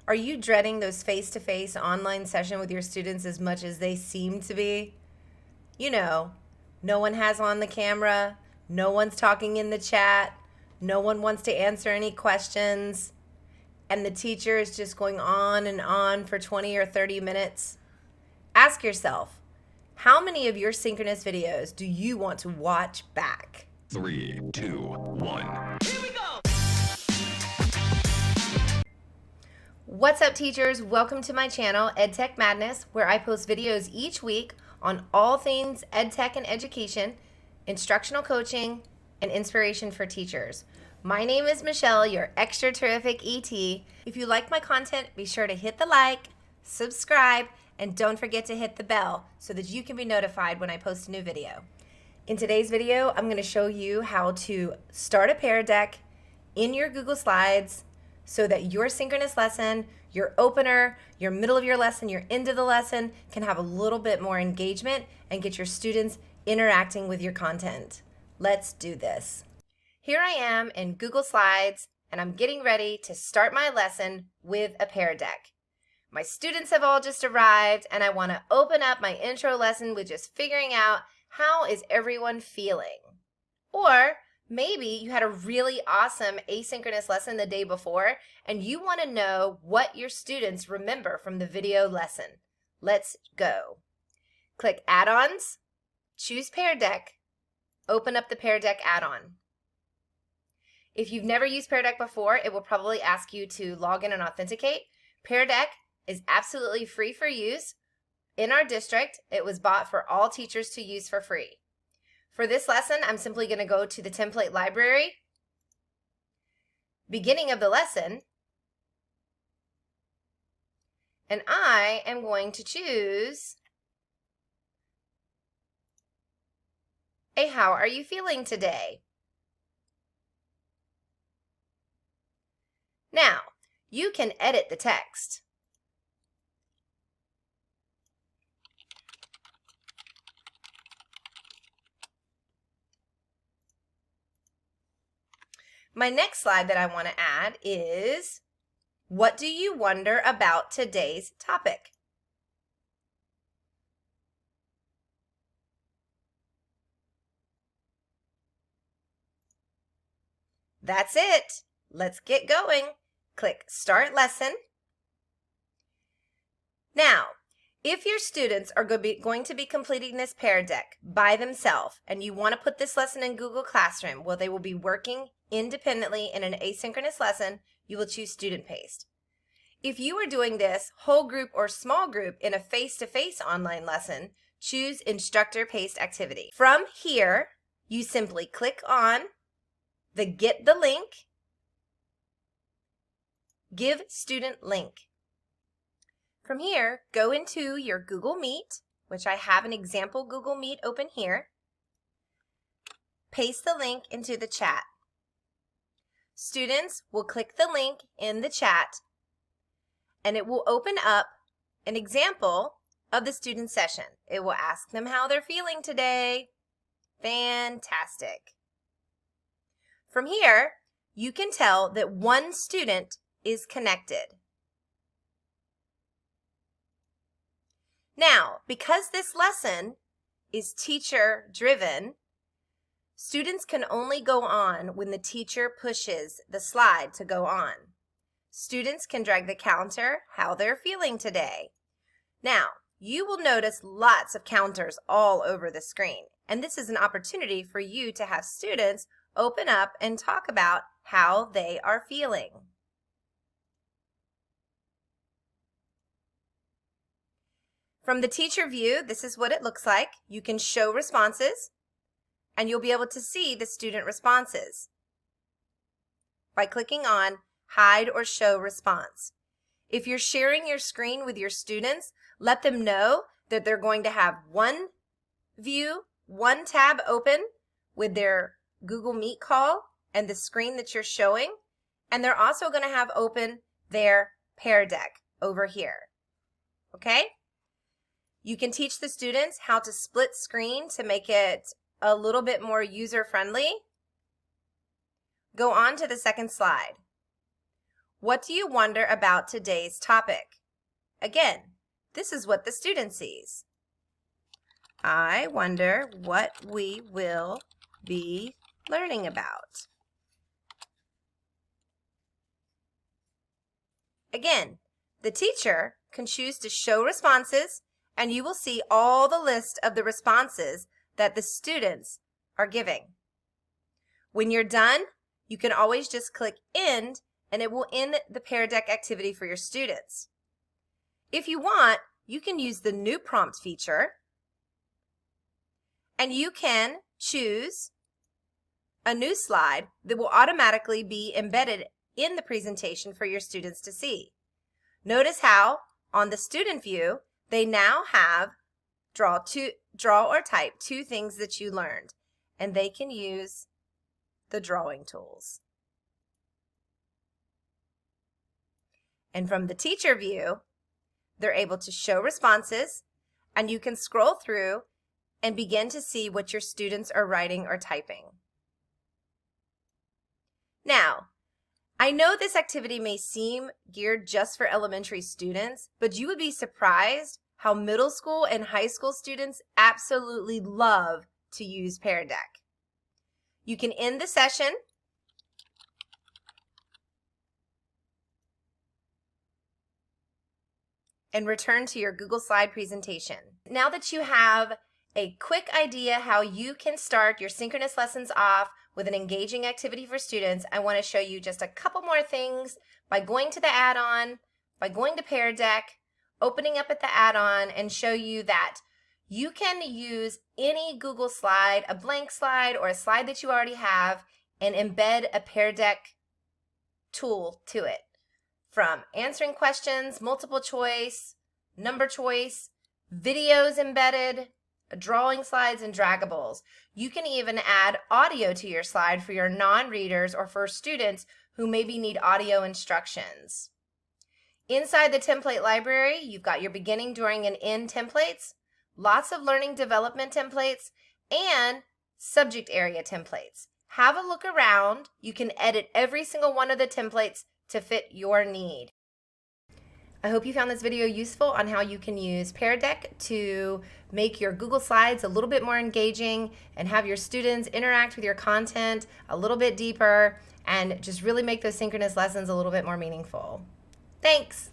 Are you dreading those face-to-face online session with your students as much as they seem to be? You know, no one has on the camera, no one's talking in the chat, no one wants to answer any questions, and the teacher is just going on and on for 20 or 30 minutes. Ask yourself, how many of your synchronous videos do you want to watch back? 3, 2, 1. Here we go! What's up, teachers? Welcome to my channel, EdTech Madness, where I post videos each week on all things EdTech and education, instructional coaching, and inspiration for teachers. My name is Michelle, your extra terrific ET. If you like my content, be sure to hit the like, subscribe, and don't forget to hit the bell so that you can be notified when I post a new video. In today's video, I'm going to show you how to start a Pear Deck in your Google Slides so that your synchronous lesson, your opener, your middle of your lesson, your end of the lesson can have a little bit more engagement and get your students interacting with your content. Let's do this. Here I am in Google Slides, and I'm getting ready to start my lesson with a Pear Deck. My students have all just arrived, and I want to open up my intro lesson with just figuring out how is everyone feeling. Or maybe you had a really awesome asynchronous lesson the day before, and you want to know what your students remember from the video lesson. Let's go. Click Add-ons, choose Pear Deck, open up the Pear Deck add-on. If you've never used Pear Deck before, it will probably ask you to log in and authenticate. Pear Deck is absolutely free for use. In our district, it was bought for all teachers to use for free. For this lesson, I'm simply going to go to the template library, beginning of the lesson, and I am going to choose a How Are You Feeling Today? Now, you can edit the text. My next slide that I want to add is, what do you wonder about today's topic? That's it. Let's get going. Click Start Lesson. Now, if your students are going to be completing this Pear Deck by themselves and you want to put this lesson in Google Classroom, well, they will be working independently in an asynchronous lesson, you will choose Student Paced. If you are doing this whole group or small group in a face-to-face online lesson, choose Instructor Paced Activity. From here, you simply click on the Get the Link, Give Student Link. From here, go into your Google Meet, which I have an example Google Meet open here. Paste the link into the chat. Students will click the link in the chat, and it will open up an example of the student session. It will ask them how they're feeling today. Fantastic. From here, you can tell that one student is connected. Now, because this lesson is teacher-driven, students can only go on when the teacher pushes the slide to go on. Students can drag the counter, how they're feeling today. Now, you will notice lots of counters all over the screen, and this is an opportunity for you to have students open up and talk about how they are feeling. From the teacher view, this is what it looks like. You can show responses, and you'll be able to see the student responses by clicking on Hide or Show Response. If you're sharing your screen with your students, let them know that they're going to have one view, one tab open with their Google Meet call and the screen that you're showing, and they're also going to have open their Pear Deck over here. Okay? You can teach the students how to split screen to make it a little bit more user-friendly. Go on to the second slide. What do you wonder about today's topic? Again, this is what the student sees. I wonder what we will be learning about. Again, the teacher can choose to show responses, and you will see all the list of the responses that the students are giving. When you're done, you can always just click End, and it will end the Pear Deck activity for your students. If you want, you can use the new prompt feature, and you can choose a new slide that will automatically be embedded in the presentation for your students to see. Notice how on the student view, they now have draw or type two things that you learned, and they can use the drawing tools. And from the teacher view, they're able to show responses, and you can scroll through and begin to see what your students are writing or typing. Now, I know this activity may seem geared just for elementary students, but you would be surprised how middle school and high school students absolutely love to use Pear Deck. You can end the session and return to your Google Slide presentation. Now that you have a quick idea how you can start your synchronous lessons off with an engaging activity for students, I want to show you just a couple more things by going to the add-on, by going to Pear Deck, opening up at the add-on, and show you that you can use any Google slide, a blank slide or a slide that you already have, and embed a Pear Deck tool to it. From answering questions, multiple choice, number choice, videos embedded, drawing slides, and draggables. You can even add audio to your slide for your non-readers or for students who maybe need audio instructions. Inside the template library, you've got your beginning, during, and end templates, lots of learning development templates, and subject area templates. Have a look around. You can edit every single one of the templates to fit your need. I hope you found this video useful on how you can use Pear Deck to make your Google Slides a little bit more engaging and have your students interact with your content a little bit deeper and just really make those synchronous lessons a little bit more meaningful. Thanks!